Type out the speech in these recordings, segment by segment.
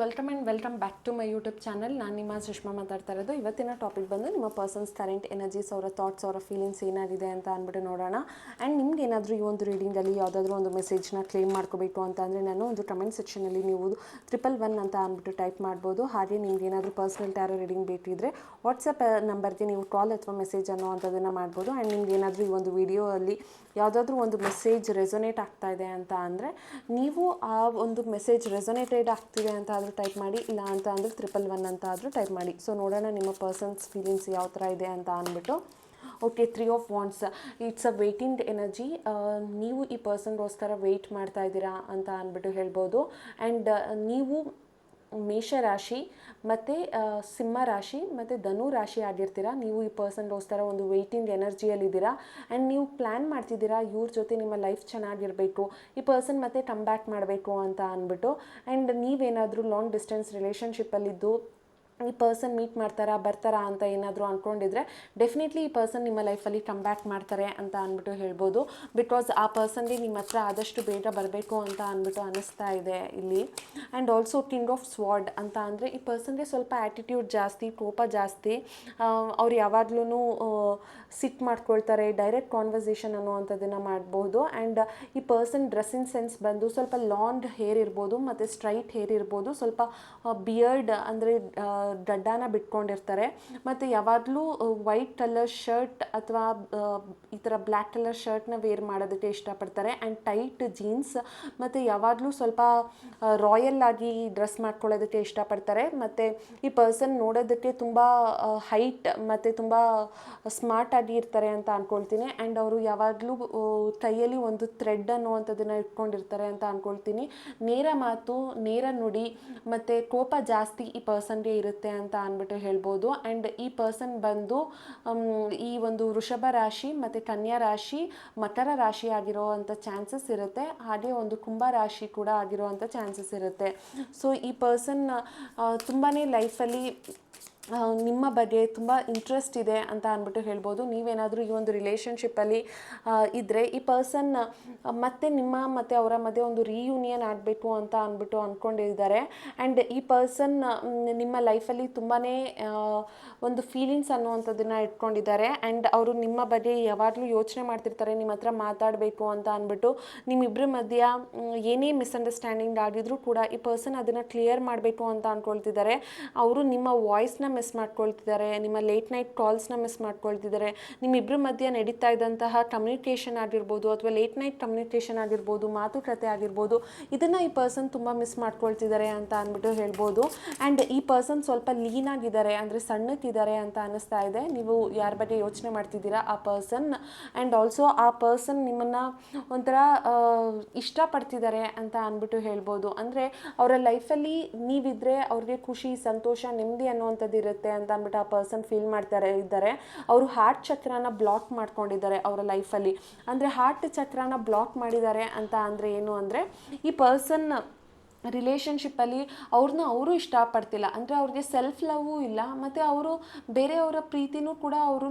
Welcome back to my YouTube channel. ನಾನು ನಿಮ್ಮ ಸುಷ್ಮಾ ಮಾತಾಡ್ತಾ ಇರೋದು. ಇವತ್ತಿನ ಟಾಪಿಕ್ ಬಂದು ನಿಮ್ಮ ಪರ್ಸನ್ಸ್ ಕರೆಂಟ್ ಎನರ್ಜೀಸ್, ಅವರ ಥಾಟ್ಸ್, ಅವರ ಫೀಲಿಂಗ್ಸ್ ಏನಾಗಿದೆ ಅಂತ ಅಂದ್ಬಿಟ್ಟು ನೋಡೋಣ. ಆ್ಯಂಡ್ ನಿಮ್ಗೆ ಏನಾದರೂ ಈ ಒಂದು ರೀಡಿಂಗಲ್ಲಿ ಯಾವುದಾದ್ರೂ ಒಂದು ಮೆಸೇಜ್ನ ಕ್ಲೇಮ್ ಮಾಡ್ಕೋಬೇಕು ಅಂತ ಅಂದರೆ ನಾನು ಒಂದು ಕಮೆಂಟ್ ಸೆಕ್ಷನಲ್ಲಿ ನೀವು 111 ಅಂತ ಅಂದ್ಬಿಟ್ಟು ಟೈಪ್ ಮಾಡ್ಬೋದು. ಹಾಗೆ ನಿಮ್ಗೆ ಏನಾದರೂ ಪರ್ಸನಲ್ ಟ್ಯಾರೋ ರೀಡಿಂಗ್ ಬೇಕಿದ್ರೆ ವಾಟ್ಸಪ್ ನಂಬರ್ಗೆ ನೀವು ಕಾಲ್ ಅಥವಾ ಮೆಸೇಜ್ ಅನ್ನೋ ಅಂಥದ್ದನ್ನು ಮಾಡ್ಬೋದು. ಆ್ಯಂಡ್ ನಿಮ್ಗೆ ಏನಾದರೂ ಈ ಒಂದು ವಿಡಿಯೋಲ್ಲಿ ಯಾವುದಾದ್ರೂ ಒಂದು ಮೆಸೇಜ್ ರೆಸೊನೇಟ್ ಆಗ್ತಾ ಇದೆ ಅಂತ ಅಂದರೆ ನೀವು ಆ ಒಂದು ಮೆಸೇಜ್ ರೆಸೊನೇಟೆಡ್ ಆಗ್ತಿದೆ ಅಂತ ಆದರೂ ಟೈಪ್ ಮಾಡಿ, ಇಲ್ಲ ಅಂತ ಅಂದರೆ 111 ಅಂತ ಆದರೂ ಟೈಪ್ ಮಾಡಿ. ಸೊ ನೋಡೋಣ ನಿಮ್ಮ ಪರ್ಸನ್ಸ್ ಫೀಲಿಂಗ್ಸ್ ಯಾವ ಥರ ಇದೆ ಅಂತ ಅಂದ್ಬಿಟ್ಟು. Okay, 3 of wands, it's a waiting energy. ನೀವು ಈ ಪರ್ಸನ್ಗೋಸ್ಕರ ವೆಯ್ಟ್ ಮಾಡ್ತಾ ಇದ್ದೀರಾ ಅಂತ ಅಂದ್ಬಿಟ್ಟು ಹೇಳ್ಬೋದು. ಆ್ಯಂಡ್ ನೀವು ಮೇಷರಾಶಿ ಮತ್ತು ಸಿಂಹ ರಾಶಿ ಮತ್ತು ಧನು ರಾಶಿ ಆಗಿರ್ತೀರಾ. ನೀವು ಈ ಪರ್ಸನ್ಗೋಸ್ಕರ ಒಂದು ವೆಯ್ಟಿಂಗ್ ಎನರ್ಜಿಯಲ್ಲಿದ್ದೀರಾ. ಆ್ಯಂಡ್ ನೀವು ಪ್ಲ್ಯಾನ್ ಮಾಡ್ತಿದ್ದೀರಾ ಇವ್ರ ಜೊತೆ ನಿಮ್ಮ ಲೈಫ್ ಚೆನ್ನಾಗಿರಬೇಕು, ಈ ಪರ್ಸನ್ ಮತ್ತೆ ಕಮ್ ಬ್ಯಾಕ್ ಮಾಡಬೇಕು ಅಂತ ಅಂದ್ಬಿಟ್ಟು. ಆ್ಯಂಡ್ ನೀವೇನಾದರೂ ಲಾಂಗ್ ಡಿಸ್ಟೆನ್ಸ್ ರಿಲೇಷನ್ಶಿಪ್ಪಲ್ಲಿದ್ದು ಈ ಪರ್ಸನ್ ಮೀಟ್ ಬರ್ತಾರಾ ಅಂತ ಏನಾದರೂ ಅಂದ್ಕೊಂಡಿದ್ರೆ ಡೆಫಿನೆಟ್ಲಿ ಈ ಪರ್ಸನ್ ನಿಮ್ಮ ಲೈಫಲ್ಲಿ ಕಮ್ ಬ್ಯಾಕ್ ಮಾಡ್ತಾರೆ ಅಂತ ಅಂದ್ಬಿಟ್ಟು ಹೇಳ್ಬೋದು. ಬಿಕಾಸ್ ಆ ಪರ್ಸನ್ಗೆ ನಿಮ್ಮ ಹತ್ರ ಆದಷ್ಟು ಬೇಗ ಬರಬೇಕು ಅಂತ ಅಂದ್ಬಿಟ್ಟು ಅನ್ನಿಸ್ತಾ ಇದೆ ಇಲ್ಲಿ. And also king of sword ಅಂತ ಅಂದರೆ ಈ ಪರ್ಸನ್ಗೆ ಸ್ವಲ್ಪ ಆ್ಯಟಿಟ್ಯೂಡ್ ಜಾಸ್ತಿ, ಕೋಪ ಜಾಸ್ತಿ. ಅವ್ರು ಯಾವಾಗಲೂ ಸಿಟ್ ಮಾಡ್ಕೊಳ್ತಾರೆ, ಡೈರೆಕ್ಟ್ ಕಾನ್ವರ್ಸೇಷನ್ ಅನ್ನುವಂಥದ್ದನ್ನು ಮಾಡ್ಬೋದು. ಆ್ಯಂಡ್ ಈ ಪರ್ಸನ್ ಡ್ರೆಸ್ಸಿಂಗ್ ಸೆನ್ಸ್ ಬಂದು ಸ್ವಲ್ಪ ಲಾಂಗ್ ಹೇರ್ ಇರ್ಬೋದು ಮತ್ತು ಸ್ಟ್ರೈಟ್ ಹೇರ್ ಇರ್ಬೋದು, ಸ್ವಲ್ಪ ಬಿಯರ್ಡ್ ಅಂದರೆ ಗಡ್ಡಾನ ಬಿಟ್ಕೊಂಡಿರ್ತಾರೆ. ಮತ್ತು ಯಾವಾಗಲೂ ವೈಟ್ ಕಲರ್ ಶರ್ಟ್ ಅಥವಾ ಈ ಥರ ಬ್ಲ್ಯಾಕ್ ಕಲರ್ ಶರ್ಟ್ನ ವೇರ್ ಮಾಡೋದಕ್ಕೆ ಇಷ್ಟಪಡ್ತಾರೆ. ಆ್ಯಂಡ್ ಟೈಟ್ ಜೀನ್ಸ್ ಮತ್ತು ಯಾವಾಗಲೂ ಸ್ವಲ್ಪ ರಾಯಲ್ ಆಗಿ ಡ್ರೆಸ್ ಮಾಡ್ಕೊಳ್ಳೋದಕ್ಕೆ ಇಷ್ಟಪಡ್ತಾರೆ. ಮತ್ತು ಈ ಪರ್ಸನ್ ನೋಡೋದಕ್ಕೆ ತುಂಬ ಹೈಟ್ ಮತ್ತು ತುಂಬ ಸ್ಮಾರ್ಟ್ ಆಗಿ ಇರ್ತಾರೆ ಅಂತ ಅಂದ್ಕೊಳ್ತೀನಿ. ಆ್ಯಂಡ್ ಅವರು ಯಾವಾಗಲೂ ಕೈಯಲ್ಲಿ ಒಂದು ಥ್ರೆಡ್ ಅನ್ನುವಂಥದ್ದನ್ನು ಇಟ್ಕೊಂಡಿರ್ತಾರೆ ಅಂತ ಅಂದ್ಕೊಳ್ತೀನಿ. ನೇರ ಮಾತು, ನೇರ ನುಡಿ ಮತ್ತು ಕೋಪ ಜಾಸ್ತಿ ಈ ಪರ್ಸನ್ಗೆ ಇರುತ್ತೆ ಅಂತ ಅಂದ್ಬಿಟ್ಟು ಹೇಳ್ಬೋದು. ಆ್ಯಂಡ್ ಈ ಪರ್ಸನ್ ಬಂದು ಈ ಒಂದು ವೃಷಭ ರಾಶಿ ಮತ್ತು ಕನ್ಯಾ ರಾಶಿ, ಮಕರ ರಾಶಿ ಆಗಿರೋ ಅಂಥ ಚಾನ್ಸಸ್ ಇರುತ್ತೆ. ಹಾಗೆ ಒಂದು ಕುಂಭ ರಾಶಿ ಕೂಡ ಆಗಿರೋ ಅಂಥ ಚಾನ್ಸಸ್ ಇರುತ್ತೆ. ಸೊ ಈ ಪರ್ಸನ್ ತುಂಬಾ ಲೈಫಲ್ಲಿ ನಿಮ್ಮ ಬಗ್ಗೆ ತುಂಬ ಇಂಟ್ರೆಸ್ಟ್ ಇದೆ ಅಂತ ಅಂದ್ಬಿಟ್ಟು ಹೇಳ್ಬೋದು. ನೀವೇನಾದರೂ ಈ ಒಂದು ರಿಲೇಷನ್ಶಿಪ್ಪಲ್ಲಿ ಇದ್ದರೆ ಈ ಪರ್ಸನ್ ಮತ್ತೆ ನಿಮ್ಮ ಮತ್ತು ಅವರ ಮಧ್ಯೆ ಒಂದು ರೀಯೂನಿಯನ್ ಆಗಬೇಕು ಅಂತ ಅಂದ್ಬಿಟ್ಟು ಅಂದ್ಕೊಂಡಿದ್ದಾರೆ. ಆ್ಯಂಡ್ ಈ ಪರ್ಸನ್ ನಿಮ್ಮ ಲೈಫಲ್ಲಿ ತುಂಬಾ ಒಂದು ಫೀಲಿಂಗ್ಸ್ ಅನ್ನುವಂಥದ್ದನ್ನು ಇಟ್ಕೊಂಡಿದ್ದಾರೆ. ಆ್ಯಂಡ್ ಅವರು ನಿಮ್ಮ ಬಗ್ಗೆ ಯಾವಾಗಲೂ ಯೋಚನೆ ಮಾಡ್ತಿರ್ತಾರೆ, ನಿಮ್ಮ ಹತ್ರ ಮಾತಾಡಬೇಕು ಅಂತ ಅಂದ್ಬಿಟ್ಟು. ನಿಮ್ಮಿಬ್ಬರ ಮಧ್ಯ ಏನೇ ಮಿಸ್ಅಂಡರ್ಸ್ಟ್ಯಾಂಡಿಂಗ್ ಆಗಿದ್ರೂ ಕೂಡ ಈ ಪರ್ಸನ್ ಅದನ್ನು ಕ್ಲಿಯರ್ ಮಾಡಬೇಕು ಅಂತ ಅಂದ್ಕೊಳ್ತಿದ್ದಾರೆ. ಅವರು ನಿಮ್ಮ ವಾಯ್ಸ್ನ ಮಿಸ್ ಮಾಡ್ಕೊಳ್ತಿದ್ದಾರೆ, ನಿಮ್ಮ ಲೇಟ್ ನೈಟ್ ಕಾಲ್ಸ್ನ ಮಿಸ್ ಮಾಡ್ಕೊಳ್ತಿದ್ದಾರೆ. ನಿಮ್ಮಿಬ್ಬರ ಮಧ್ಯೆ ನಡೀತಾ ಇದ್ದಂತಹ ಕಮ್ಯುನಿಕೇಷನ್ ಆಗಿರ್ಬೋದು ಅಥವಾ ಲೇಟ್ ನೈಟ್ ಕಮ್ಯುನಿಕೇಷನ್ ಆಗಿರ್ಬೋದು, ಮಾತುಕತೆ ಆಗಿರ್ಬೋದು, ಇದನ್ನು ಈ ಪರ್ಸನ್ ತುಂಬ ಮಿಸ್ ಮಾಡ್ಕೊಳ್ತಿದ್ದಾರೆ ಅಂತ ಅಂದ್ಬಿಟ್ಟು ಹೇಳ್ಬೋದು. ಆ್ಯಂಡ್ ಈ ಪರ್ಸನ್ ಸ್ವಲ್ಪ ಲೀನ್ ಆಗಿದ್ದಾರೆ, ಅಂದರೆ ಸಣ್ಣಕ್ಕಿದ್ದಾರೆ ಅಂತ ಅನ್ನಿಸ್ತಾ ಇದೆ. ನೀವು ಯಾರ ಬಗ್ಗೆ ಯೋಚನೆ ಮಾಡ್ತಿದ್ದೀರಾ ಆ ಪರ್ಸನ್. ಆ್ಯಂಡ್ ಆಲ್ಸೋ ಆ ಪರ್ಸನ್ ನಿಮ್ಮನ್ನು ಒಂಥರ ಇಷ್ಟಪಡ್ತಿದ್ದಾರೆ ಅಂತ ಅಂದ್ಬಿಟ್ಟು ಹೇಳ್ಬೋದು. ಅಂದರೆ ಅವರ ಲೈಫಲ್ಲಿ ನೀವಿದ್ದರೆ ಅವ್ರಿಗೆ ಖುಷಿ, ಸಂತೋಷ, ನೆಮ್ಮದಿ ಅನ್ನುವಂಥದ್ದು ಇರುತ್ತೆ ಅಂತ ಅಂದ್ಬಿಟ್ಟು ಆ ಪರ್ಸನ್ ಫೀಲ್ ಇದ್ದಾರೆ. ಅವರು ಹಾರ್ಟ್ ಚಕ್ರನ ಬ್ಲಾಕ್ ಮಾಡ್ಕೊಂಡಿದ್ದಾರೆ ಅವರ ಲೈಫಲ್ಲಿ. ಅಂದರೆ ಹಾರ್ಟ್ ಚಕ್ರನ ಬ್ಲಾಕ್ ಮಾಡಿದ್ದಾರೆ ಅಂತ ಅಂದರೆ ಏನು ಅಂದರೆ ಈ ಪರ್ಸನ್ ರಿಲೇಷನ್ಶಿಪ್ಪಲ್ಲಿ ಅವರು ಇಷ್ಟಪಡ್ತಿಲ್ಲ. ಅಂದರೆ ಅವ್ರಿಗೆ ಸೆಲ್ಫ್ ಲವ್ವೂ ಇಲ್ಲ ಮತ್ತು ಅವರು ಬೇರೆಯವರ ಪ್ರೀತಿನೂ ಕೂಡ ಅವರು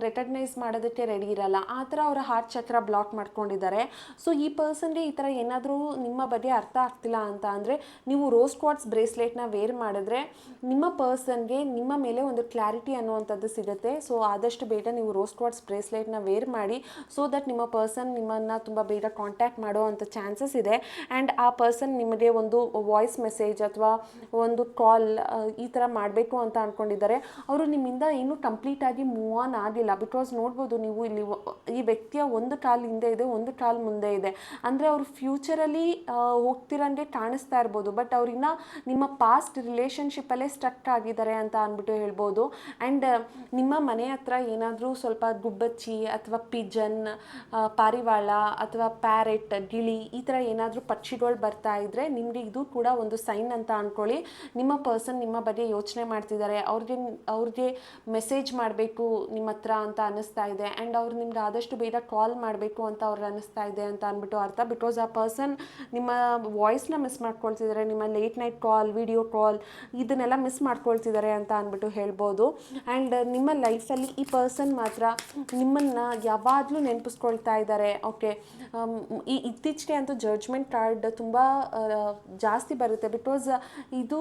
ರೆಕಗ್ನೈಸ್ ಮಾಡೋದಕ್ಕೆ ರೆಡಿ ಇರಲ್ಲ. ಆ ಥರ ಅವರ ಹಾರ್ಟ್ ಚಕ್ರ ಬ್ಲಾಕ್ ಮಾಡ್ಕೊಂಡಿದ್ದಾರೆ. ಸೊ ಈ ಪರ್ಸನ್ಗೆ ಈ ಥರ ಏನಾದರೂ ನಿಮ್ಮ ಬಗ್ಗೆ ಅರ್ಥ ಆಗ್ತಿಲ್ಲ ಅಂತ ಅಂದರೆ ನೀವು ರೋಸ್ ಕ್ವಾರ್ಟ್ಸ್ ಬ್ರೇಸ್ಲೆಟ್ನ ವೇರ್ ಮಾಡಿದ್ರೆ ನಿಮ್ಮ ಪರ್ಸನ್ಗೆ ನಿಮ್ಮ ಮೇಲೆ ಒಂದು ಕ್ಲಾರಿಟಿ ಅನ್ನುವಂಥದ್ದು ಸಿಗುತ್ತೆ. ಸೊ ಆದಷ್ಟು ಬೇಗ ನೀವು ರೋಸ್ ಕ್ವಾರ್ಟ್ಸ್ ಬ್ರೇಸ್ಲೆಟ್ನ ವೇರ್ ಮಾಡಿ, ಸೊ ದಟ್ ನಿಮ್ಮ ಪರ್ಸನ್ ನಿಮ್ಮನ್ನು ತುಂಬ ಬೇಗ ಕಾಂಟ್ಯಾಕ್ಟ್ ಮಾಡೋ ಅಂಥ ಚಾನ್ಸಸ್ ಇದೆ. ಆ್ಯಂಡ್ ಆ ಪರ್ಸನ್ ನಿಮಗೆ ಒಂದು ವಾಯ್ಸ್ ಮೆಸೇಜ್ ಅಥವಾ ಒಂದು ಕಾಲ್ ಈ ಥರ ಮಾಡಬೇಕು ಅಂತ ಅಂದ್ಕೊಂಡಿದ್ದಾರೆ. ಅವರು ನಿಮ್ಮಿಂದ ಇನ್ನೂ ಕಂಪ್ಲೀಟಾಗಿ ಮೂವ್ ಆನ್ ಆಗಿಲ್ಲ. ಬಿಕಾಸ್ ನೋಡ್ಬೋದು ನೀವು ಇಲ್ಲಿ ಈ ವ್ಯಕ್ತಿಯ ಒಂದು ಕಾಲು ಹಿಂದೆ ಇದೆ, ಒಂದು ಕಾಲು ಮುಂದೆ ಇದೆ. ಅಂದರೆ ಅವರು ಫ್ಯೂಚರಲ್ಲಿ ಹೋಗ್ತಿರಂಗೆ ಕಾಣಿಸ್ತಾ ಇರ್ಬೋದು, ಬಟ್ ಅವ್ರಿನ್ನ ನಿಮ್ಮ ಪಾಸ್ಟ್ ರಿಲೇಷನ್ಶಿಪ್ಪಲ್ಲೇ ಸ್ಟಕ್ ಆಗಿದ್ದಾರೆ ಅಂತ ಅಂದ್ಬಿಟ್ಟು ಹೇಳ್ಬೋದು. ಆ್ಯಂಡ್ ನಿಮ್ಮ ಮನೆ ಹತ್ರ ಏನಾದರೂ ಸ್ವಲ್ಪ ಗುಬ್ಬಚ್ಚಿ ಅಥವಾ ಪಿಜನ್, ಪಾರಿವಾಳ ಅಥವಾ ಪ್ಯಾರೆಟ್, ಗಿಳಿ ಈ ಥರ ಏನಾದರೂ ಪಕ್ಷಿಗಳು ಬರ್ತಾ ಇದ್ದರೆ ನಿಮಗೆ ಇದು ಕೂಡ ಒಂದು ಸೈನ್ ಅಂತ ಅಂದ್ಕೊಳ್ಳಿ. ನಿಮ್ಮ ಪರ್ಸನ್ ನಿಮ್ಮ ಬಗ್ಗೆ ಯೋಚನೆ ಮಾಡ್ತಿದ್ದಾರೆ, ಅವ್ರಿಗೆ ಮೆಸೇಜ್ ಮಾಡಬೇಕು ನಿಮ್ಮ ಹತ್ರ ಅಂತ ಅನ್ನಿಸ್ತಾ ಇದೆ. ಆ್ಯಂಡ್ ಅವ್ರು ನಿಮ್ಗೆ ಆದಷ್ಟು ಬೇಗ ಕಾಲ್ ಮಾಡಬೇಕು ಅಂತ ಅವ್ರಿಗೆ ಅನ್ನಿಸ್ತಾ ಇದೆ ಅಂತ ಅಂದ್ಬಿಟ್ಟು ಅರ್ಥ. ಬಿಕಾಸ್ ಆ ಪರ್ಸನ್ ನಿಮ್ಮ ವಾಯ್ಸ್ನ ಮಿಸ್ ಮಾಡ್ಕೊಳ್ತಿದ್ದಾರೆ, ನಿಮ್ಮ ಲೇಟ್ ನೈಟ್ ಕಾಲ್, ವಿಡಿಯೋ ಕಾಲ್ ಇದನ್ನೆಲ್ಲ ಮಿಸ್ ಮಾಡ್ಕೊಳ್ತಿದ್ದಾರೆ ಅಂತ ಅಂದ್ಬಿಟ್ಟು ಹೇಳ್ಬೋದು. ಆ್ಯಂಡ್ ನಿಮ್ಮ ಲೈಫಲ್ಲಿ ಈ ಪರ್ಸನ್ ಮಾತ್ರ ನಿಮ್ಮನ್ನು ಯಾವಾಗಲೂ ನೆನಪಿಸ್ಕೊಳ್ತಾ ಇದ್ದಾರೆ. ಓಕೆ, ಈ ಇತ್ತೀಚೆಗೆ ಅಂತೂ ಜಡ್ಜ್ಮೆಂಟ್ ಕಾರ್ಡ್ ತುಂಬ ಜಾಸ್ತಿ ಬರುತ್ತೆ. ಬಿಕಾಸ್ ಇದು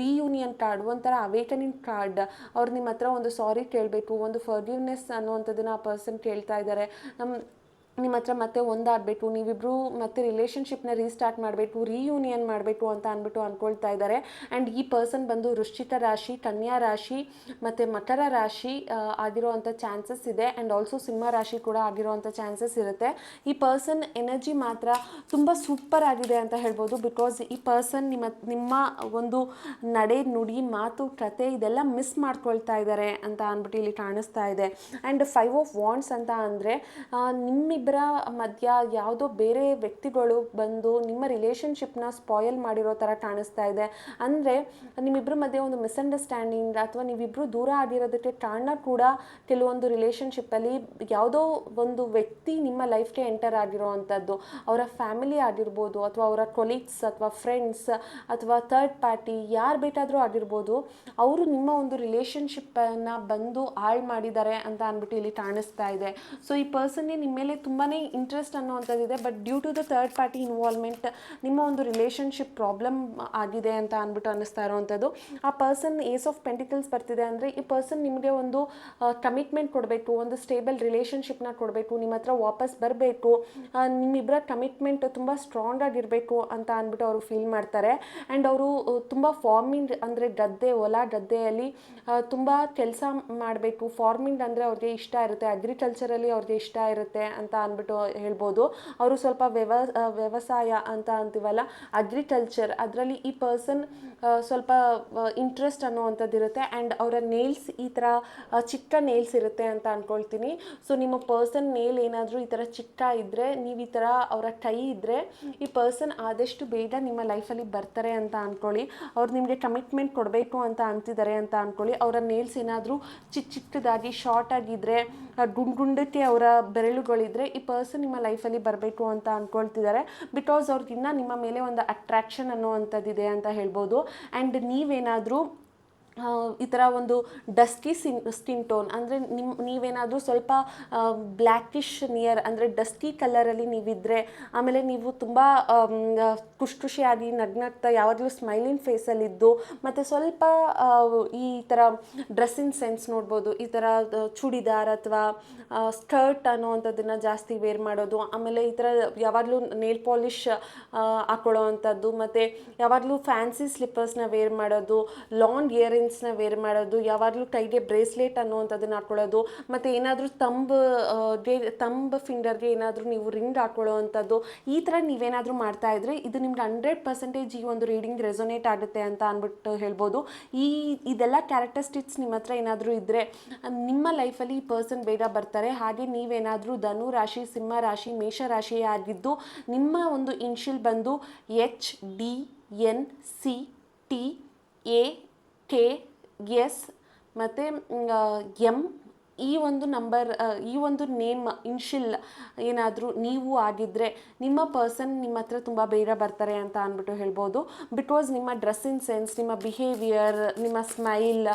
ರೀಯೂನಿಯನ್ ಕಾರ್ಡ್, ಒಂಥರ ಅವೇಕನಿಂಗ್ ಕಾರ್ಡ್. ಅವ್ರು ನಿಮ್ಮ ಹತ್ರ ಒಂದು ಸಾರಿ ಕೇಳಬೇಕು, ಒಂದು ಫರ್ಗಿವ್ನೆಸ್ ಅನ್ನುವಂಥದ್ದನ್ನು ಆ ಪರ್ಸನ್ ಕೇಳ್ತಾ ಇದ್ದಾರೆ. ನಿಮ್ಮ ಹತ್ರ ಮತ್ತೆ ಒಂದಾಗಬೇಕು, ನೀವಿಬ್ಬರು ಮತ್ತೆ ರಿಲೇಷನ್ಶಿಪ್ನ ರೀಸ್ಟಾರ್ಟ್ ಮಾಡಬೇಕು, ರೀಯೂನಿಯನ್ ಮಾಡಬೇಕು ಅಂತ ಅಂದ್ಬಿಟ್ಟು ಅಂದ್ಕೊಳ್ತಾ ಇದ್ದಾರೆ. ಆ್ಯಂಡ್ ಈ ಪರ್ಸನ್ ಬಂದು ವೃಶ್ಚಿಕ ರಾಶಿ, ಕನ್ಯಾ ರಾಶಿ ಮತ್ತು ಮಕರ ರಾಶಿ ಆಗಿರೋವಂಥ ಚಾನ್ಸಸ್ ಇದೆ. ಆ್ಯಂಡ್ ಆಲ್ಸೋ ಸಿಂಹ ರಾಶಿ ಕೂಡ ಆಗಿರೋವಂಥ ಚಾನ್ಸಸ್ ಇರುತ್ತೆ. ಈ ಪರ್ಸನ್ ಎನರ್ಜಿ ಮಾತ್ರ ತುಂಬ ಸೂಪರ್ ಆಗಿದೆ ಅಂತ ಹೇಳ್ಬೋದು. ಬಿಕಾಸ್ ಈ ಪರ್ಸನ್ ನಿಮ್ಮ ಒಂದು ನಡೆ ನುಡಿ ಮಾತು ಕತೆ ಇದೆಲ್ಲ ಮಿಸ್ ಮಾಡ್ಕೊಳ್ತಾ ಇದ್ದಾರೆ ಅಂತ ಅಂದ್ಬಿಟ್ಟು ಇಲ್ಲಿ ಕಾಣಿಸ್ತಾ ಇದೆ. ಆ್ಯಂಡ್ 5 ಆಫ್ ವಾಂಡ್ಸ್ ಅಂತ ಅಂದರೆ ನಿಮ್ಮಿಬ್ಬರ ಮಧ್ಯ ಯಾವುದೋ ಬೇರೆ ವ್ಯಕ್ತಿಗಳು ಬಂದು ನಿಮ್ಮ ರಿಲೇಷನ್ಶಿಪ್ನ ಸ್ಪಾಯಿಲ್ ಮಾಡಿರೋ ಥರ ಕಾಣಿಸ್ತಾ ಇದೆ. ಅಂದರೆ ನಿಮ್ಮಿಬ್ಬರ ಮಧ್ಯೆ ಒಂದು ಮಿಸ್ಅಂಡರ್ಸ್ಟ್ಯಾಂಡಿಂಗ್ ಅಥವಾ ನೀವಿಬ್ಬರು ದೂರ ಆಗಿರೋದಕ್ಕೆ ಕಾರಣ ಕೂಡ ಕೆಲವೊಂದು ರಿಲೇಷನ್ಶಿಪ್ಪಲ್ಲಿ ಯಾವುದೋ ಒಂದು ವ್ಯಕ್ತಿ ನಿಮ್ಮ ಲೈಫ್ಗೆ ಎಂಟರ್ ಆಗಿರೋ ಅಂಥದ್ದು. ಅವರ ಫ್ಯಾಮಿಲಿ ಆಗಿರ್ಬೋದು, ಅಥವಾ ಅವರ ಕೊಲೀಗ್ಸ್, ಅಥವಾ ಫ್ರೆಂಡ್ಸ್, ಅಥವಾ ಥರ್ಡ್ ಪಾರ್ಟಿ, ಯಾರು ಬೇಕಾದರೂ ಆಗಿರ್ಬೋದು. ಅವರು ನಿಮ್ಮ ಒಂದು ರಿಲೇಷನ್ಶಿಪ್ಪನ್ನು ಬಂದು ಹಾಳು ಮಾಡಿದ್ದಾರೆ ಅಂತ ಅಂದ್ಬಿಟ್ಟು ಇಲ್ಲಿ ಕಾಣಿಸ್ತಾ ಇದೆ. ಸೊ ಈ ಪರ್ಸನ್ಗೆ ನಿಮ್ಮ ಮೇಲೆ ತುಂಬಾ ಇಂಟ್ರೆಸ್ಟ್ ಅನ್ನೋವಂಥದ್ದಿದೆ. But due to the third party involvement ನಿಮ್ಮ ಒಂದು ರಿಲೇಷನ್ಶಿಪ್ ಪ್ರಾಬ್ಲಮ್ ಆಗಿದೆ ಅಂತ ಅಂದ್ಬಿಟ್ಟು ಅನ್ನಿಸ್ತಾ ಇರೋವಂಥದ್ದು. ಆ ಪರ್ಸನ್ ಏಸ್ ಆಫ್ ಪೆಂಟಿಕಲ್ಸ್ ಬರ್ತಿದೆ ಅಂದರೆ ಈ ಪರ್ಸನ್ ನಿಮಗೆ ಒಂದು ಕಮಿಟ್ಮೆಂಟ್ ಕೊಡಬೇಕು, ಒಂದು ಸ್ಟೇಬಲ್ ರಿಲೇಷನ್ಶಿಪ್ನ ಕೊಡಬೇಕು, ನಿಮ್ಮ ಹತ್ರ ವಾಪಸ್ ಬರಬೇಕು, ನಿಮ್ಮಿಬ್ಬರ ಕಮಿಟ್ಮೆಂಟ್ ತುಂಬ ಸ್ಟ್ರಾಂಗ್ ಆಗಿರಬೇಕು ಅಂತ ಅಂದ್ಬಿಟ್ಟು ಅವರು ಫೀಲ್ ಮಾಡ್ತಾರೆ. ಆ್ಯಂಡ್ ಅವರು ತುಂಬ ಫಾರ್ಮಿಂಗ್ ಅಂದರೆ ಗದ್ದೆ, ಹೊಲ ಗದ್ದೆಯಲ್ಲಿ ತುಂಬ ಕೆಲಸ ಮಾಡಬೇಕು. ಫಾರ್ಮಿಂಗ್ ಅಂದರೆ ಅವ್ರಿಗೆ ಇಷ್ಟ ಇರುತ್ತೆ, ಅಗ್ರಿಕಲ್ಚರಲ್ಲಿ ಅವ್ರಿಗೆ ಇಷ್ಟ ಇರುತ್ತೆ ಅಂತ ಅಂದ್ಬಿಟ್ಟು ಹೇಳ್ಬೋದು. ಅವರು ಸ್ವಲ್ಪ ವ್ಯವಸಾಯ ಅಂತ ಅಂತೀವಲ್ಲ, ಅಗ್ರಿಕಲ್ಚರ್, ಅದರಲ್ಲಿ ಈ ಪರ್ಸನ್ ಸ್ವಲ್ಪ ಇಂಟ್ರೆಸ್ಟ್ ಅನ್ನೋವಂಥದ್ದು ಇರುತ್ತೆ. ಆ್ಯಂಡ್ ಅವರ ನೇಲ್ಸ್ ಈ ಥರ ಚಿಕ್ಕ ನೇಲ್ಸ್ ಇರುತ್ತೆ ಅಂತ ಅಂದ್ಕೊಳ್ತೀನಿ. ಸೊ ನಿಮ್ಮ ಪರ್ಸನ್ ನೇಲ್ ಏನಾದರೂ ಈ ಥರ ಚಿಕ್ಕ ಇದ್ದರೆ, ನೀವು ಈ ಥರ ಅವರ ಕೈ ಇದ್ದರೆ, ಈ ಪರ್ಸನ್ ಆದಷ್ಟು ಬೇಗ ನಿಮ್ಮ ಲೈಫಲ್ಲಿ ಬರ್ತಾರೆ ಅಂತ ಅಂದ್ಕೊಳ್ಳಿ. ಅವ್ರು ನಿಮಗೆ ಕಮಿಟ್ಮೆಂಟ್ ಕೊಡಬೇಕು ಅಂತ ಅಂತಿದ್ದಾರೆ ಅಂತ ಅಂದ್ಕೊಳ್ಳಿ. ಅವರ ನೇಲ್ಸ್ ಏನಾದರೂ ಚಿಕ್ಕದಾಗಿ ಶಾರ್ಟ್ ಆಗಿದ್ದರೆ, ಗುಂಡಕ್ಕೆ ಅವರ ಬೆರಳುಗಳಿದ್ರೆ, ಈ ಪರ್ಸನ್ ನಿಮ್ಮ ಲೈಫಲ್ಲಿ ಬರಬೇಕು ಅಂತ ಅಂದ್ಕೊಳ್ತಿದ್ದಾರೆ. ಬಿಕಾಸ್ ಅವ್ರಿಗಿನ್ನ ನಿಮ್ಮ ಮೇಲೆ ಒಂದು ಅಟ್ರಾಕ್ಷನ್ ಅನ್ನುವಂಥದ್ದಿದೆ ಅಂತ ಹೇಳ್ಬೋದು. ಆ್ಯಂಡ್ ನೀವೇನಾದರೂ ಈ ಥರ ಒಂದು ಡಸ್ಕಿ ಸ್ಕಿನ್ ಟೋನ್ ಅಂದರೆ ನೀವೇನಾದರೂ ಸ್ವಲ್ಪ ಬ್ಲ್ಯಾಕಿಶ್ ನಿಯರ್ ಅಂದರೆ ಡಸ್ಕಿ ಕಲರಲ್ಲಿ ನೀವಿದ್ದರೆ, ಆಮೇಲೆ ನೀವು ತುಂಬ ಖುಷಿಯಾಗಿ ನಗ್ನಗ್ತಾ ಯಾವಾಗಲೂ ಸ್ಮೈಲಿಂಗ್ ಫೇಸಲ್ಲಿದ್ದು, ಮತ್ತು ಸ್ವಲ್ಪ ಈ ಥರ ಡ್ರೆಸ್ಸಿಂಗ್ ಸೆನ್ಸ್ ನೋಡ್ಬೋದು, ಈ ಥರ ಚೂಡಿದಾರ್ ಅಥವಾ ಸ್ಕರ್ಟ್ ಅನ್ನೋವಂಥದ್ದನ್ನು ಜಾಸ್ತಿ ವೇರ್ ಮಾಡೋದು, ಆಮೇಲೆ ಈ ಥರ ಯಾವಾಗಲೂ ನೇಲ್ ಪಾಲಿಷ್ ಹಾಕೊಳ್ಳೋ ಅಂಥದ್ದು, ಮತ್ತು ಯಾವಾಗಲೂ ಫ್ಯಾನ್ಸಿ ಸ್ಲಿಪ್ಪರ್ಸ್ನ ವೇರ್ ಮಾಡೋದು, ಲಾಂಗ್ ಇಯರಿಂಗ್ಸ್ನ ವೇರ್ ಮಾಡೋದು, ಯಾವಾಗಲೂ ಕೈಗೆ ಬ್ರೇಸ್ಲೆಟ್ ಅನ್ನೋವಂಥದ್ದನ್ನು ಹಾಕ್ಕೊಳ್ಳೋದು, ಮತ್ತು ಏನಾದರೂ ತಂಬ್ ಫಿಂಗರ್ಗೆ ಏನಾದರೂ ನೀವು ರಿಂಗ್ ಹಾಕ್ಕೊಳ್ಳೋ ಅಂಥದ್ದು, ಈ ಥರ ನೀವೇನಾದರೂ ಮಾಡ್ತಾಯಿದ್ರೆ ಇದು ನಿಮ್ಗೆ 100% ಈ ಒಂದು ರೀಡಿಂಗ್ ರೆಸೊನೇಟ್ ಆಗುತ್ತೆ ಅಂತ ಅಂದ್ಬಿಟ್ಟು ಹೇಳ್ಬೋದು. ಇದೆಲ್ಲ ಕ್ಯಾರೆಕ್ಟರಿಸ್ಟಿಕ್ಸ್ ನಿಮ್ಮ ಹತ್ರ ಏನಾದರೂ ಇದ್ದರೆ ನಿಮ್ಮ ಲೈಫಲ್ಲಿ ಈ ಪರ್ಸನ್ ಬೇಗ ಬರ್ತಾರೆ. ಹಾಗೆ ನೀವೇನಾದರೂ ಧನು ರಾಶಿ, ಸಿಂಹ ರಾಶಿ, ಮೇಷ ರಾಶಿ ಆಗಿದ್ದು ನಿಮ್ಮ ಒಂದು ಇನ್ಷಿಯಲ್ ಬಂದು HDNCTAKS ಮತ್ತು M, ಈ ಒಂದು ನಂಬರ್, ಈ ಒಂದು ನೇಮ್ ಇನ್ಷಿಯಲ್ ಏನಾದರೂ ನೀವು ಆಗಿದ್ದರೆ ನಿಮ್ಮ ಪರ್ಸನ್ ನಿಮ್ಮ ಹತ್ರ ತುಂಬ ಬೇಗ ಬರ್ತಾರೆ ಅಂತ ಅಂದ್ಬಿಟ್ಟು ಹೇಳ್ಬೋದು. ಬಿಕಾಸ್ ನಿಮ್ಮ ಡ್ರೆಸ್ಸಿಂಗ್ ಸೆನ್ಸ್, ನಿಮ್ಮ ಬಿಹೇವಿಯರ್, ನಿಮ್ಮ ಸ್ಮೈಲ್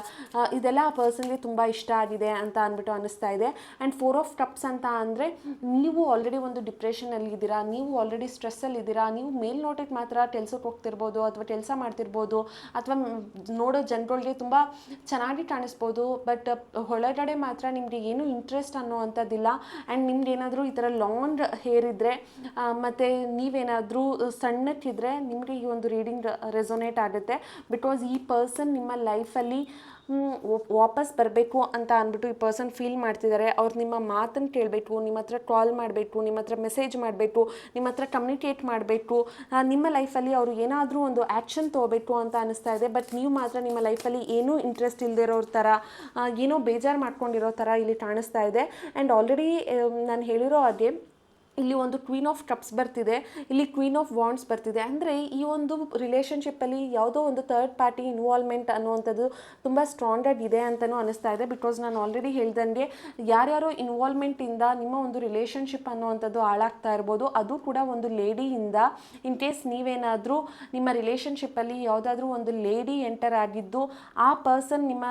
ಇದೆಲ್ಲ ಆ ಪರ್ಸನ್ಗೆ ತುಂಬ ಇಷ್ಟ ಆಗಿದೆ ಅಂತ ಅಂದ್ಬಿಟ್ಟು ಅನ್ನಿಸ್ತಾ ಇದೆ. ಆ್ಯಂಡ್ 4 ಆಫ್ ಕಪ್ಸ್ ಅಂತ ಅಂದರೆ ನೀವು ಆಲ್ರೆಡಿ ಒಂದು ಡಿಪ್ರೆಷನಲ್ಲಿದ್ದೀರಾ, ನೀವು ಆಲ್ರೆಡಿ ಸ್ಟ್ರೆಸ್ಸಲ್ಲಿದ್ದೀರಾ, ನೀವು ಮೇಲ್ನೋಟಕ್ಕೆ ಮಾತ್ರ ಕೆಲ್ಸಕ್ಕೆ ಹೋಗ್ತಿರ್ಬೋದು ಅಥವಾ ಕೆಲಸ ಮಾಡ್ತಿರ್ಬೋದು, ಅಥವಾ ನೋಡೋ ಜನಗಳಿಗೆ ತುಂಬ ಚೆನ್ನಾಗಿ ಕಾಣಿಸ್ಬೋದು. ಬಟ್ ಒಳಗಡೆ ಮಾತ್ರ ನಿಮಗೆ ಏನೂ ಇಂಟ್ರೆಸ್ಟ್ ಅನ್ನೋವಂಥದ್ದಿಲ್ಲ. ಆ್ಯಂಡ್ ನಿಮ್ಗೆ ಏನಾದರೂ ಈ ಥರ ಲಾಂಗ್ ಹೇರ್ ಇದ್ದರೆ ಮತ್ತು ನೀವೇನಾದರೂ ಸಣ್ಣಕ್ಕಿದ್ರೆ ನಿಮಗೆ ಈ ಒಂದು ರೀಡಿಂಗ್ ರೆಸೊನೇಟ್ ಆಗುತ್ತೆ. ಬಿಕಾಸ್ ಈ ಪರ್ಸನ್ ನಿಮ್ಮ ಲೈಫಲ್ಲಿ ವಾಪಸ್ ಬರಬೇಕು ಅಂತ ಅಂದ್ಬಿಟ್ಟು ಈ ಪರ್ಸನ್ ಫೀಲ್ ಮಾಡ್ತಿದ್ದಾರೆ. ಅವ್ರು ನಿಮ್ಮ ಮಾತನ್ನು ಕೇಳಬೇಕು, ನಿಮ್ಮ ಹತ್ರ ಕಾಲ್ ಮಾಡಬೇಕು, ನಿಮ್ಮ ಹತ್ರ ಮೆಸೇಜ್ ಮಾಡಬೇಕು, ನಿಮ್ಮ ಹತ್ರ ಕಮ್ಯುನಿಕೇಟ್ ಮಾಡಬೇಕು, ನಿಮ್ಮ ಲೈಫಲ್ಲಿ ಅವರು ಏನಾದರೂ ಒಂದು ಆ್ಯಕ್ಷನ್ ತೊಗೋಬೇಕು ಅಂತ ಅನ್ನಿಸ್ತಾ ಇದೆ. ಬಟ್ ನೀವು ಮಾತ್ರ ನಿಮ್ಮ ಲೈಫಲ್ಲಿ ಏನೂ ಇಂಟ್ರೆಸ್ಟ್ ಇಲ್ಲದೆ ಇರೋ ಥರ, ಏನೋ ಬೇಜಾರು ಮಾಡ್ಕೊಂಡಿರೋ ಥರ ಇಲ್ಲಿ ಕಾಣಿಸ್ತಾ ಇದೆ. ಆ್ಯಂಡ್ ಆಲ್ರೆಡಿ ನಾನು ಹೇಳಿರೋ ಹಾಗೆ ಇಲ್ಲಿ ಒಂದು ಕ್ವೀನ್ ಆಫ್ ಕಪ್ಸ್ ಬರ್ತಿದೆ, ಇಲ್ಲಿ ಕ್ವೀನ್ ಆಫ್ ವಾಂಡ್ಸ್ ಬರ್ತಿದೆ. ಅಂದರೆ ಈ ಒಂದು ರಿಲೇಷನ್ಶಿಪ್ಪಲ್ಲಿ ಯಾವುದೋ ಒಂದು ಥರ್ಡ್ ಪಾರ್ಟಿ ಇನ್ವಾಲ್ವ್ಮೆಂಟ್ ಅನ್ನುವಂಥದ್ದು ತುಂಬ ಸ್ಟ್ರಾಂಗಾಗಿ ಇದೆ ಅಂತಲೂ ಅನ್ನಿಸ್ತಾ ಇದೆ. ಬಿಕಾಸ್ ನಾನು ಆಲ್ರೆಡಿ ಹೇಳ್ದಂಗೆ ಯಾರ್ಯಾರೋ ಇನ್ವಾಲ್ವ್ಮೆಂಟಿಂದ ನಿಮ್ಮ ಒಂದು ರಿಲೇಷನ್ಶಿಪ್ ಅನ್ನುವಂಥದ್ದು ಹಾಳಾಗ್ತಾ ಇರ್ಬೋದು. ಅದು ಕೂಡ ಒಂದು ಲೇಡಿಯಿಂದ. ಇನ್ ಕೇಸ್ ನೀವೇನಾದರೂ ನಿಮ್ಮ ರಿಲೇಷನ್ಶಿಪ್ಪಲ್ಲಿ ಯಾವುದಾದ್ರೂ ಒಂದು ಲೇಡಿ ಎಂಟರ್ ಆಗಿದ್ದು ಆ ಪರ್ಸನ್ ನಿಮ್ಮ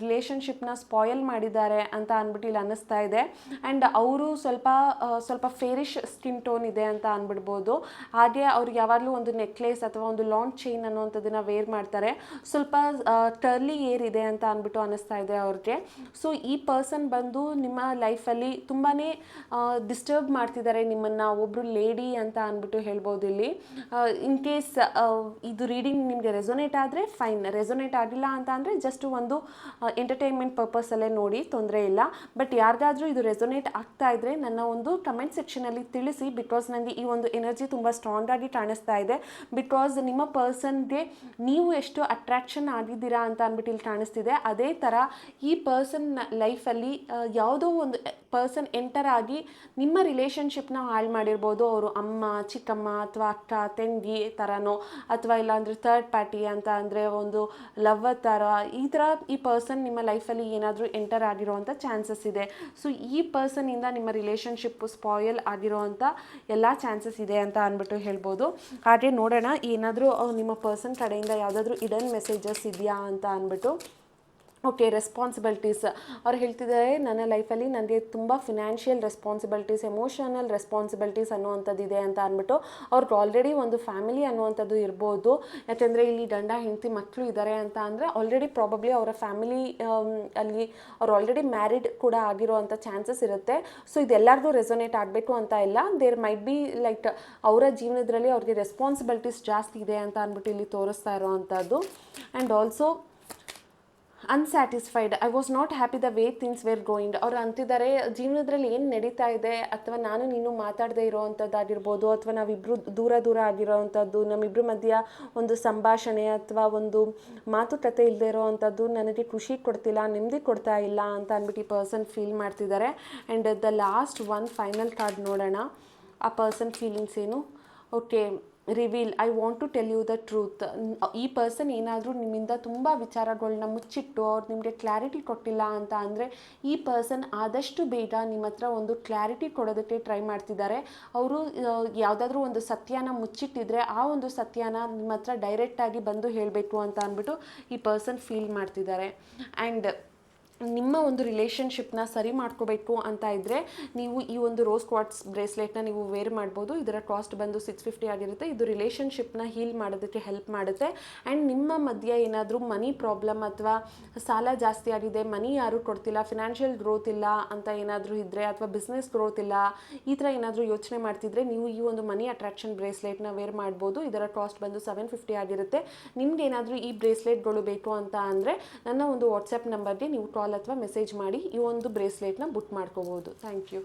ರಿಲೇಷನ್ಶಿಪ್ನ ಸ್ಪಾಯಿಲ್ ಮಾಡಿದ್ದಾರೆ ಅಂತ ಅಂದ್ಬಿಟ್ಟು ಇಲ್ಲಿ ಅನ್ನಿಸ್ತಾ ಇದೆ. ಆ್ಯಂಡ್ ಅವರು ಸ್ವಲ್ಪ ಫೇರಿಶ್ ಪೇಲಿಶ್ ಸ್ಕಿನ್ ಟೋನ್ ಇದೆ ಅಂತ ಅಂದ್ಬಿಡ್ಬೋದು. ಹಾಗೆ ಅವ್ರಿಗೆ ಯಾವಾಗಲೂ ಒಂದು ನೆಕ್ಲೇಸ್ ಅಥವಾ ಒಂದು ಲಾಂಗ್ ಚೈನ್ ಅನ್ನುವಂಥದ್ದನ್ನು ವೇರ್ ಮಾಡ್ತಾರೆ. ಸ್ವಲ್ಪ ಟರ್ಲಿ ಏರ್ ಇದೆ ಅಂತ ಅಂದ್ಬಿಟ್ಟು ಅನ್ನಿಸ್ತಾ ಇದೆ ಅವ್ರಿಗೆ. ಸೊ ಈ ಪರ್ಸನ್ ಬಂದು ನಿಮ್ಮ ಲೈಫಲ್ಲಿ ತುಂಬಾ ಡಿಸ್ಟರ್ಬ್ ಮಾಡ್ತಿದ್ದಾರೆ ನಿಮ್ಮನ್ನು, ಒಬ್ಬರು ಲೇಡಿ ಅಂತ ಅಂದ್ಬಿಟ್ಟು ಹೇಳ್ಬೋದು ಇಲ್ಲಿ. ಇನ್ ಕೇಸ್ ಇದು ರೀಡಿಂಗ್ ನಿಮಗೆ ರೆಸೊನೇಟ್ ಆದರೆ ಫೈನ್, ರೆಸೊನೇಟ್ ಆಗಿಲ್ಲ ಅಂತ ಅಂದರೆ ಜಸ್ಟ್ ಒಂದು ಎಂಟರ್ಟೈನ್ಮೆಂಟ್ ಪರ್ಪಸಲ್ಲೇ ನೋಡಿ, ತೊಂದರೆ ಇಲ್ಲ. ಬಟ್ ಯಾರಿಗಾದರೂ ಇದು ರೆಸೊನೇಟ್ ಆಗ್ತಾ ಇದ್ದರೆ ನನ್ನ ಒಂದು ಕಮೆಂಟ್ ಸೆಕ್ಷನಲ್ಲಿ ತಿಳಿಸಿ. ಬಿಕಾಸ್ ನನಗೆ ಈ ಒಂದು ಎನರ್ಜಿ ತುಂಬ ಸ್ಟ್ರಾಂಗ್ ಆಗಿ ಕಾಣಿಸ್ತಾ ಇದೆ. ಬಿಕಾಸ್ ನಿಮ್ಮ ಪರ್ಸನ್ಗೆ ನೀವು ಎಷ್ಟು ಅಟ್ರಾಕ್ಷನ್ ಆಗಿದ್ದೀರಾ ಅಂತ ಅಂದ್ಬಿಟ್ಟು ಇಲ್ಲಿ ಕಾಣಿಸ್ತಿದೆ. ಅದೇ ಥರ ಈ ಪರ್ಸನ್ ಲೈಫಲ್ಲಿ ಯಾವುದೋ ಒಂದು ಪರ್ಸನ್ ಎಂಟರ್ ಆಗಿ ನಿಮ್ಮ ರಿಲೇಷನ್ಶಿಪ್ನ ಹಾಳು ಮಾಡಿರ್ಬೋದು. ಅವರು ಅಮ್ಮ, ಚಿಕ್ಕಮ್ಮ ಅಥವಾ ಅಕ್ಕ, ತಂಗಿ ಥರನೋ, ಅಥವಾ ಇಲ್ಲಾಂದರೆ ಥರ್ಡ್ ಪಾರ್ಟಿ ಅಂತ ಅಂದರೆ ಒಂದು ಲವ್ವರ್ ಥರ, ಈ ಥರ ಈ ಪರ್ಸನ್ ನಿಮ್ಮ ಲೈಫಲ್ಲಿ ಏನಾದರೂ ಎಂಟರ್ ಆಗಿರೋವಂಥ ಚಾನ್ಸಸ್ ಇದೆ. ಸೊ ಈ ಪರ್ಸನಿಂದ ನಿಮ್ಮ ರಿಲೇಷನ್ಶಿಪ್ಪು ಸ್ಪಾಯಿಲ್ ಆಗಿರೋವಂಥ ಎಲ್ಲ ಚಾನ್ಸಸ್ ಇದೆ ಅಂತ ಅಂದ್ಬಿಟ್ಟು ಹೇಳ್ಬೋದು. ಹಾಗೆ ನೋಡೋಣ ಏನಾದರೂ ನಿಮ್ಮ ಪರ್ಸನ್ ಕಡೆಯಿಂದ ಯಾವುದಾದ್ರೂ ಇಡನ್ ಮೆಸೇಜಸ್ ಇದೆಯಾ ಅಂತ ಅಂದ್ಬಿಟ್ಟು. ಓಕೆ, ರೆಸ್ಪಾನ್ಸಿಬಿಲಿಟೀಸ್ ಅವ್ರು ಹೇಳ್ತಿದ್ದಾರೆ, ನನ್ನ ಲೈಫಲ್ಲಿ ನನಗೆ ತುಂಬ ಫಿನಾನ್ಷಿಯಲ್ ರೆಸ್ಪಾನ್ಸಿಬಿಲಿಟೀಸ್, ಎಮೋಷನಲ್ ರೆಸ್ಪಾನ್ಸಿಬಿಲಿಟೀಸ್ ಅನ್ನುವಂಥದ್ದು ಇದೆ ಅಂತ ಅಂದ್ಬಿಟ್ಟು. ಅವ್ರಿಗೆ ಆಲ್ರೆಡಿ ಒಂದು ಫ್ಯಾಮಿಲಿ ಅನ್ನುವಂಥದ್ದು ಇರ್ಬೋದು. ಯಾಕೆಂದರೆ ಇಲ್ಲಿ ಗಂಡ ಹೆಂಡತಿ ಮಕ್ಕಳು ಇದ್ದಾರೆ ಅಂತ ಅಂದರೆ ಆಲ್ರೆಡಿ ಪ್ರಾಬಬ್ಲಿ ಅವರ ಫ್ಯಾಮಿಲಿ ಅಲ್ಲಿ ಅವ್ರು ಆಲ್ರೆಡಿ ಮ್ಯಾರಿಡ್ ಕೂಡ ಆಗಿರೋ ಅಂಥ ಚಾನ್ಸಸ್ ಇರುತ್ತೆ. ಸೊ ಇದೆಲ್ಲರಿಗೂ ರೆಸೊನೇಟ್ ಆಗಬೇಕು ಅಂತ ಇಲ್ಲ. ದೇರ್ ಮೈಟ್ ಬಿ ಲೈಕ್ ಅವರ ಜೀವನದಲ್ಲಿ ಅವ್ರಿಗೆ ರೆಸ್ಪಾನ್ಸಿಬಿಲಿಟೀಸ್ ಜಾಸ್ತಿ ಇದೆ ಅಂತ ಅಂದ್ಬಿಟ್ಟು ಇಲ್ಲಿ ತೋರಿಸ್ತಾ ಇರೋ ಅಂಥದ್ದು. And also unsatisfied, I was not happy the way things were going. ಅವ್ರು ಅಂತಿದ್ದಾರೆ ಜೀವನದಲ್ಲಿ ಏನು ನಡೀತಾ ಇದೆ, ಅಥವಾ ನಾನು ನೀನು ಮಾತಾಡದೇ ಇರೋವಂಥದ್ದಾಗಿರ್ಬೋದು, ಅಥವಾ ನಾವಿಬ್ಬರು ದೂರ ಆಗಿರೋವಂಥದ್ದು, ನಮ್ಮಿಬ್ಬರ ಮಧ್ಯ ಒಂದು ಸಂಭಾಷಣೆ ಅಥವಾ ಒಂದು ಮಾತುಕತೆ ಇಲ್ಲದೆ ಇರೋವಂಥದ್ದು ನನಗೆ ಖುಷಿ ಕೊಡ್ತಿಲ್ಲ, ನೆಮ್ಮದಿ ಕೊಡ್ತಾ ಇಲ್ಲ ಅಂತ ಅಂದ್ಬಿಟ್ಟು ಈ ಪರ್ಸನ್ ಫೀಲ್ ಮಾಡ್ತಿದ್ದಾರೆ. And the last one final card ನೋಡೋಣ, ಆ ಪರ್ಸನ್ ಫೀಲಿಂಗ್ಸ್ ಏನು. Okay, reveal, I want to tell you the truth. ಈ ಪರ್ಸನ್ ಏನಾದರೂ ನಿಮ್ಮಿಂದ ತುಂಬ ವಿಚಾರಗಳನ್ನ ಮುಚ್ಚಿಟ್ಟು ಅವ್ರು ನಿಮಗೆ ಕ್ಲಾರಿಟಿ ಕೊಟ್ಟಿಲ್ಲ ಅಂತ ಅಂದರೆ ಈ ಪರ್ಸನ್ ಆದಷ್ಟು ಬೇಗ ನಿಮ್ಮ ಹತ್ರ ಒಂದು ಕ್ಲಾರಿಟಿ ಕೊಡೋದಕ್ಕೆ ಟ್ರೈ ಮಾಡ್ತಿದ್ದಾರೆ. ಅವರು ಯಾವುದಾದ್ರೂ ಒಂದು ಸತ್ಯನ ಮುಚ್ಚಿಟ್ಟಿದ್ರೆ ಆ ಒಂದು ಸತ್ಯನ ನಿಮ್ಮ ಹತ್ರ ಡೈರೆಕ್ಟಾಗಿ ಬಂದು ಹೇಳಬೇಕು ಅಂತ ಅಂದ್ಬಿಟ್ಟು ಈ ಪರ್ಸನ್ ಫೀಲ್ ಮಾಡ್ತಿದ್ದಾರೆ. ಆ್ಯಂಡ್ ನಿಮ್ಮ ಒಂದು ರಿಲೇಷನ್ಶಿಪ್ನ ಸರಿ ಮಾಡ್ಕೋಬೇಕು ಅಂತ ಇದ್ದರೆ ನೀವು ಈ ಒಂದು ರೋಸ್ ಕ್ವಾರ್ಟ್ಸ್ ಬ್ರೇಸ್ಲೆಟ್ನ ನೀವು ವೇರ್ ಮಾಡ್ಬೋದು. ಇದರ ಕಾಸ್ಟ್ ಬಂದು 650 ಆಗಿರುತ್ತೆ. ಇದು ರಿಲೇಷನ್ಶಿಪ್ನ ಹೀಲ್ ಮಾಡೋದಕ್ಕೆ ಹೆಲ್ಪ್ ಮಾಡುತ್ತೆ. ಆ್ಯಂಡ್ ನಿಮ್ಮ ಮಧ್ಯೆ ಏನಾದರೂ ಮನಿ ಪ್ರಾಬ್ಲಮ್ ಅಥವಾ ಸಾಲ ಜಾಸ್ತಿ ಆಗಿದೆ, ಮನಿ ಯಾರೂ ಕೊಡ್ತಿಲ್ಲ, ಫಿನಾನ್ಷಿಯಲ್ ಗ್ರೋತ್ ಇಲ್ಲ ಅಂತ ಏನಾದರೂ ಇದ್ದರೆ, ಅಥವಾ ಬಿಸ್ನೆಸ್ ಗ್ರೋತ್ ಇಲ್ಲ, ಈ ಥರ ಏನಾದರೂ ಯೋಚನೆ ಮಾಡ್ತಿದ್ರೆ ನೀವು ಈ ಒಂದು ಮನಿ ಅಟ್ರಾಕ್ಷನ್ ಬ್ರೇಸ್ಲೆಟ್ನ ವೇರ್ ಮಾಡ್ಬೋದು. ಇದರ ಕಾಸ್ಟ್ ಬಂದು 750 ಆಗಿರುತ್ತೆ. ನಿಮ್ಗೆ ಏನಾದರೂ ಈ ಬ್ರೇಸ್ಲೆಟ್ಗಳು ಬೇಕು ಅಂತ ಅಂದರೆ ನನ್ನ ಒಂದು ವಾಟ್ಸಪ್ ನಂಬರ್ಗೆ ನೀವು ಕಾಲ್ ಅಥವಾ ಮೆಸೇಜ್ ಮಾಡಿ ಈ ಒಂದು ಬ್ರೇಸ್ಲೆಟ್ನ ಬುಕ್ ಮಾಡ್ಕೋಬೋದು. Thank you.